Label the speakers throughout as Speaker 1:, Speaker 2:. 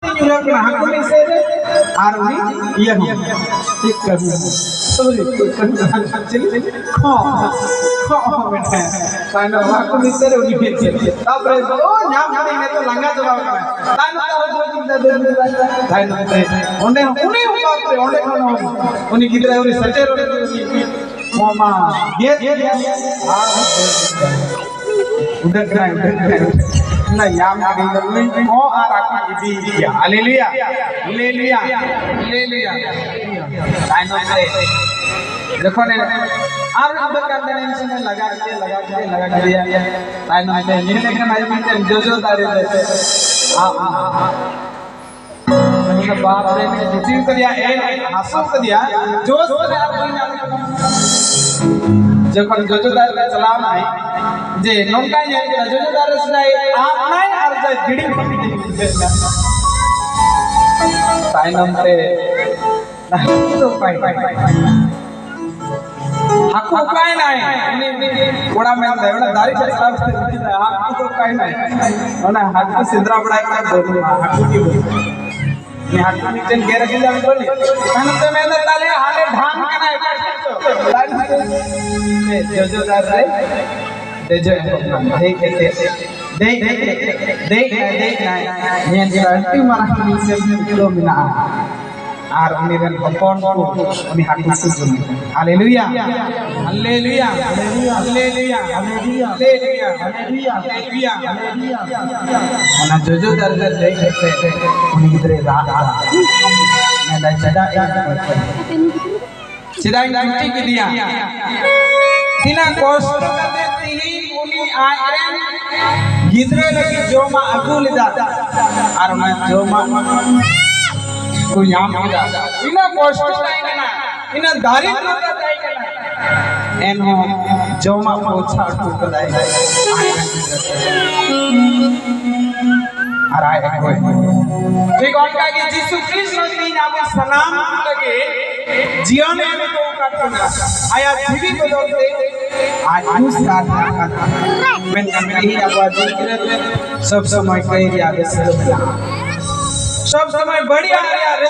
Speaker 1: Nyuruh kena aku ni saya, army iya ni, ikut sorry ikut kecil, kau macam, karena aku ni saya udah kecil, tapi oh nyam hari ni tu langgar jawab kan, karena tahu kita karena onde kan, oni kita orang secer mama, dia, udah keren. Nah, yang ada ini oh aku ini ya, haleluya, haleluya, haleluya. Taino se, देखो ने, और उधर करते हैं इसमें लगा दिया, ताइनो से, ये लेकिन हमारे में जो दारे थे, मतलब बाप रे ने जितनी कर दिया, हासिल कर दिया, जो से जब जो दारे चलाओ नहीं जे नौका ये जो दारे सुनाई आप नहीं अर्ज गिड़ी ताइनम ते तो पाई हाकु काय नहीं बड़ा मैं देवना दारी चलाओ हाकु तो काय नहीं और ना हाकु सिंद्रा बड़ा एक बोल हाकु की बोल ये हाकु नीचे घेर के जाने बोली ताइनम ते मैं ताले हाले ढांग के ना जो दारे देख yang diarti marah ini sebelum mina ar uniran kompon kami hak masuk haleluya haleluya haleluya haleluya haleluya mana jojo dar uni gidre raha nada ceda ini ke dia tina kosto kate tihi uni airen gidre lagi joma aku lida arma joma ku yam lida ina kosto taikena ina daritro taikena eno joma pocha tu kadai arai ekoi ठीक और का कि यीशु कृष्ण दिन आप सलाम लगे जीवन में तो करना आया जीवी बदलते आज उस का मैं यही आवाज सब समय कह याद सब समय बढ़िया यार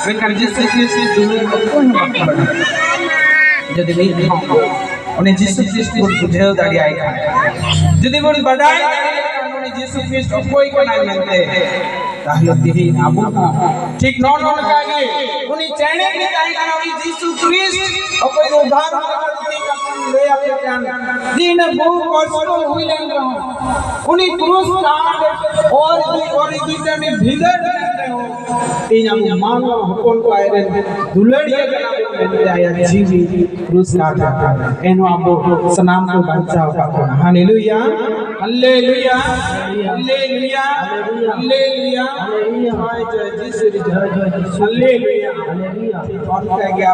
Speaker 1: मैं कर जिससे कृष्ण दुनिया को कोई मत बना यदि नहीं उन्हें यीशु कृष्ण को बुझे दाड़ी आएगा यदि वो बढ़ाए उन्हें यीशु कृष्ण को कोई नहीं मिलते ताहले तिही आबू ठीक नॉन कागे उनी चैने के ताई उनी यीशु क्रिस्ट और कोई उद्धार करती का ले आपके जान दिन बहुत कष्ट हुई लेन रहो उनी क्रूस कांड और दूसरे में भीतर हो इन मानो हुकुम को आए दुलड़िया जना आया जीवी क्रूस कांड एनो आबो सनाम को बचाओ का हालेलुया हालेलुया हालेलुया हालेलुया जय जीसस हालेलुया और कह गया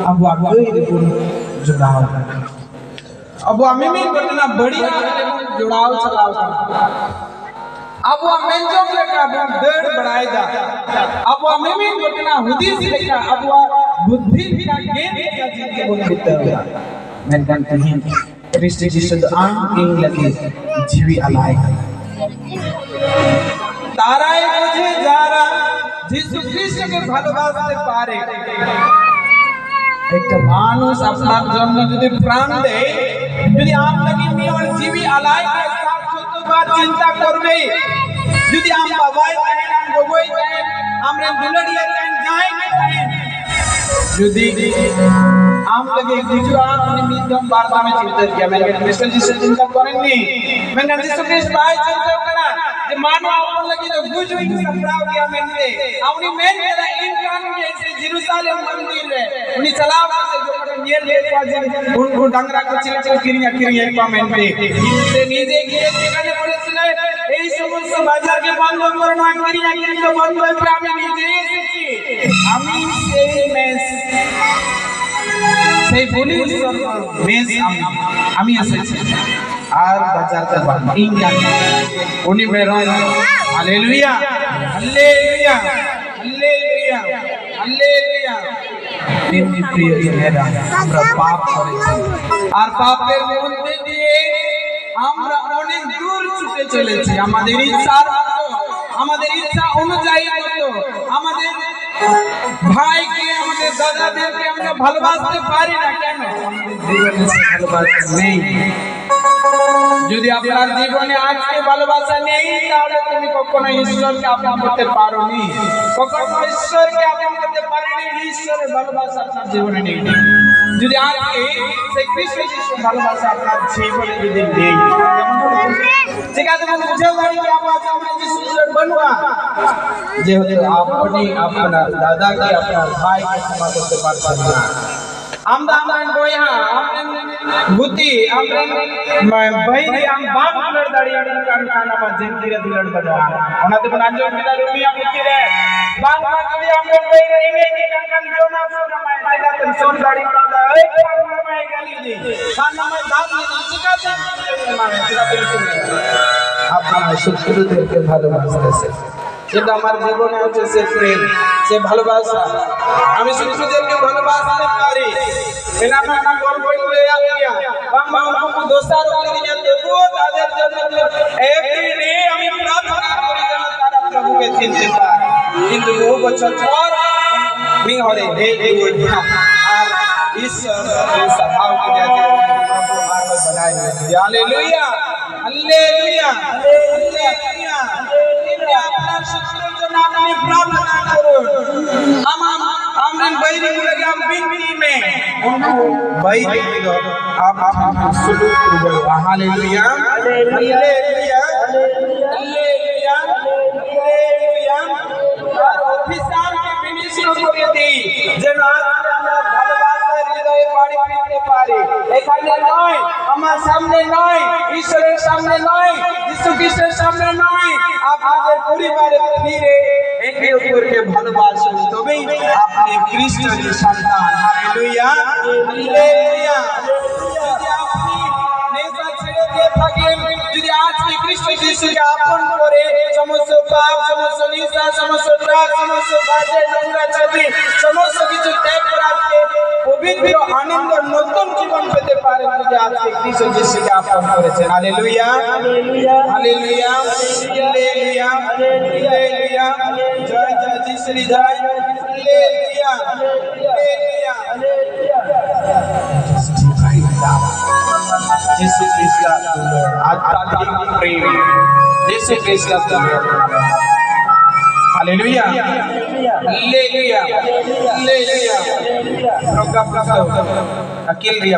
Speaker 1: अब जुड़ाव अब हमें में घटना बढ़िया जुड़ाव चलाओ अब हमें जो लेका दर्द बढ़ाएगा अब हमें में घटना हुदी से लेका अब बुद्धि का ज्ञान का जीवन बोल देता है मैं कहता हूं क्रिस्ट जीसस आम इन लगे जीवी अलाय ताराए मुझे जारा यीशु कृष्ण के ভালোবাসতে পারে একটা মানুষ আপনার জন্য যদি প্রাণ দেয় যদি আপনাকে নিয়র জীবী আলাই কে সাথ সত্যবার চিন্তা করবে যদি আম বাবাই দেন আম গগৈ দেন আমরা দুলড়িয়া দেন যাই দেন যদি আম লগে গুজরাত নিমিত্তম বার্তা में चिंता किया मैंने कृष्ण जी से चिंता करेंगे मैंने यीशु कृष्ण भाई चिंता करा जे मानो अपन लगी तो गुज हुई संभराव किया मैंने अपनी मेन मेरा इंसान जैसे जेरूशलेम मंदिर है उन्हीं चलाव से जो पर नियर ले पाजे उनको डंगरा को चिल किरिया एक मैंने इनसे नीचे गिरे সেখানে বলেছিল এই সমস্ত বাজারকে বন্ধ করো না কিরিয়া তো বন্ধ করে আমি নিজে এসেছি আমি সেই পুলিশ মেস আমি এসেছি আর বাজারটা বন্ধ ইন্ডিয়া উনি বেরোয় হালেলুয়া হালেলুয়া হালেলুয়া হালেলুয়া তেমনি প্রিয় ছেলেরা আমরা পাপ করেছি আর পাপের মধ্যে দিয়ে আমরা অনেক দূর ছুটে চলেছি আমাদের ইচ্ছার আমাদের ইচ্ছা অনুযায়ী মতো আমাদের ভাইকে আমাদের দাদাদেরকে আমরা ভালোবাসতে পারি না কেন? জীবনে ভালোবাসা নেই। যদি আপনার জীবনে আজকে ভালোবাসা নেই তাহলে তুমি কখনো ঈশ্বরকে আপন করতে পারোনি, কখনো ঈশ্বরকে আপন করতে পারোনি। ঈশ্বরের ভালোবাসা আপনার জীবনে নেই। যদি আজকে সেই কৃষ্ণ যিশুর ভালোবাসা আপনার জীবনে যদি নেই, যেখানে বুঝে পারি আমরা যিশুর বন্ধুয়া, যেহেতু আপনি আপনার দাদাকে আপনার ভাইকে ক্ষমা করতে পারছেন না, আমরা বইয়া गुती बहिरी हम बाप लड़ दाड़ी कान कान में जिंदगी रे दुलड़ बदवा ओना ते बना जो मिला रुमिया गुती रे बाप मा कभी हम बहिरी इंगे की कान कान जो ना सुन में फायदा तो सोन दाड़ी का दा ए कान में गली जी कान में दाल नहीं चिका से माने चिका बिल्कुल আপনারা শুক্রদেরকে ভালোবাসতেছে, যেটা আমার জীবনে হচ্ছে সে প্রেম, সে ভালোবাসা। আমি শুক্রদেরকে ভালোবাসতে পারি, এনা না গোল বইলে আলিয়া বাবা আমাকে দোষার করে দিয়ে তবুও তাদের জন্য এভরিডে আমি প্রার্থনা করি যেন তারা প্রভুকে চিনতে পারে। কিন্তু বহু বছর পর আমি হরে হে আর ঈশ্বর স্বভাবকে দেখে প্রভু আর बनाए रखे। Hallelujah hallelujah hallelujah. আপনার শুক্রের জন্য আপনি প্রার্থনা করুন। हम बैरी मुझे हम बिंदी में उनको बैरी मिलो आप सुलूक करो। Hallelujah hallelujah hallelujah hallelujah. और ऑफिसर के मिनिस्टर को दी যেন আমরা ভালোবাসার হৃদয়ে বাড়ি ফিরতে পারি। এখানে নয়, আমার সামনে নয়, ঈশ্বরের সামনে নয়, যিশু খ্রিস্টের সামনে নয়, আপনাদের পরিবারে ফিরে একে অপরকে ভালোবাসুন, তবেই আপনি খ্রিস্টের সন্তান। Hallelujah hallelujah. যদি আপনি নেশা ছেড়ে দিয়ে থাকেন, যদি আজকে খ্রিস্ট যিশুকে আপন করে সমস্ত পাপ, সমস্ত নেশা, সমস্ত ড্রাগ, সমস্ত বাজে নোংরা ছবি, সমস্ত কিছু ত্যাগ করে আজকে পবিত্র আনন্দ নতুন জীবন পেতে পারেন, যদি আজকে খ্রিস্ট যিশুকে আপন করেছেন। Hallelujah hallelujah hallelujah hallelujah hallelujah. জয় জয় যিশু জয়। Hallelujah hallelujah hallelujah. যিশু খ্রিস্ট का आत्मिक प्रेम, यीशु ख्रिस्ट का प्रेम। Hallelujah hallelujah hallelujah. प्रभु का अकेल रिया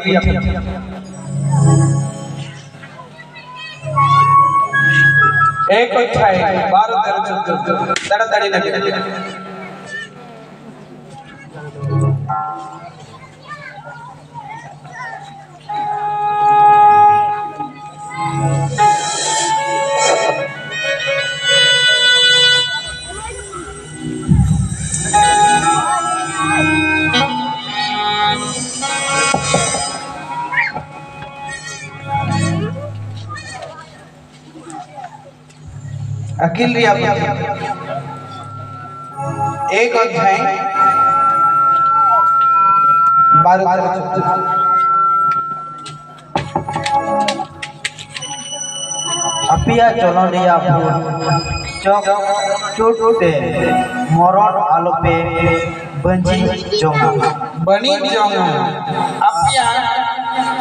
Speaker 1: एक अध्याय 12-13 ताड़ाताड़ी लगे। अकेल रिया एक अध्याय 12-13।
Speaker 2: अपिया चलन रिया फूल चौक चोटे मरण आलोपे बंजी जोंगा
Speaker 1: बनी जोंगा। अपिया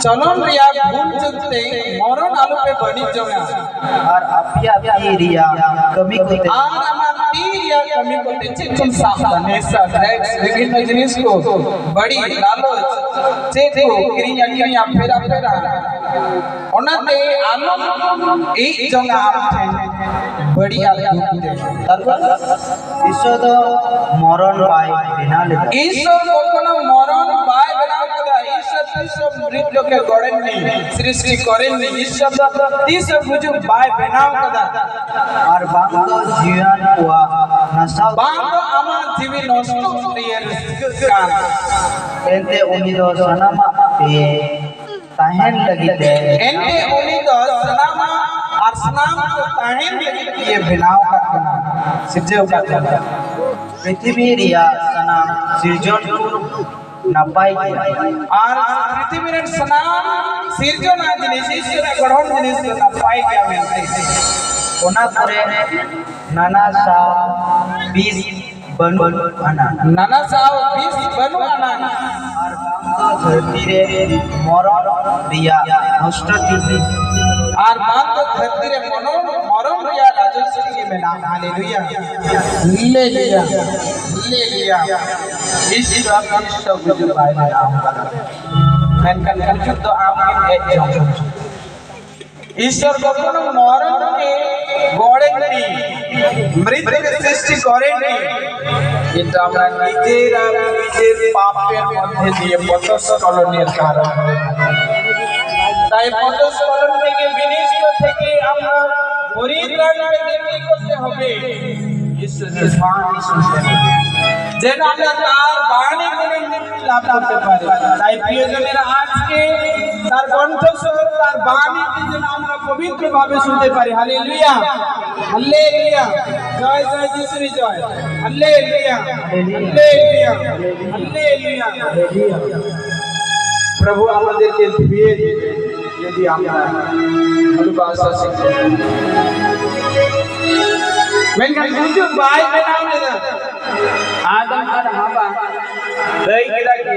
Speaker 1: चलन रिया भूल चुकते मरण आलोपे बनी जोंगा।
Speaker 2: और अपिया रिया कमी कोते
Speaker 1: और हमारा रिया कमी कोते चिकन सावधान ऐसा ड्रग्स विभिन्न जिनिस को बड़ी लालच से को क्रिया फेरा फेरा ओनाते आलो एक जोंगा आपथे बड़ी आलो
Speaker 2: तारपर ईश्वर तो मरण पाए बिना ले
Speaker 1: ईश्वर कोनो मरण पाए बिना कदा ईश्वर सब मृत्यु के गड़ेन नहीं सृष्टि करेन नहीं। ईश्वर तीसर बुझु पाए बिना कदा
Speaker 2: और बांगो जीवन हुआ नशा
Speaker 1: बांगो आमार जीवी नष्ट क्रियर कान
Speaker 2: एंते उनी दो सनमा पे ताहेन लगी दे
Speaker 1: एंते उनी दो सनमा और सनाम को ताहेन लगी ये बिनाव का बना सिर्जव का
Speaker 2: पृथ्वी रिया सनाम सिरजन नपाई
Speaker 1: और पृथ्वी रे सनाम सिरजन जिनिस ईश्वर गढ़न जिनिस नपाई के मिलते
Speaker 2: ओना करे नाना सा 20 बनु आना
Speaker 1: नाना साव 20 बनु आना
Speaker 2: और धरती रे मरण दिया नष्टति
Speaker 1: और मान तो धरती रे मरण रिया राजश्री में नाम हालेलुया ले लिया इस बुझु भाई ने नाम कन तो आपके ईश्वर कखनो मरण के गड़ेनনি मृत्यु के सृष्टि करेनনি এটা আমরা নিজের পাপের মধ্যে দিয়ে পতস্খলনের কারণ হয়ে তাই পতস্খলন থেকে বিনষ্ট থেকে আমরা পরিত্রাণকে কি করতে হবে ঈশ্বরের বাণী শুনতে হবে যেন আমরা তার বাণী গুণে মুক্তি লাভ করতে পারি তাই প্রিয়জনেরা আজকে তার কণ্ঠস্বর তার বাণীকে যেন আমরা পবিত্রভাবে শুনতে পারি হালেলুয়া হালেলুয়া জয় জয় যিশুর জয় হালেলুয়া হালেলুয়া হালেলুয়া প্রভু আমাদেরকে ধুয়ে দিবে যদি আমরা ভালোবাসা শিখি Menkan tujuh baik menang Adam और हवा दही गिरा के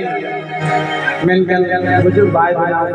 Speaker 1: menkan tujuh baik menang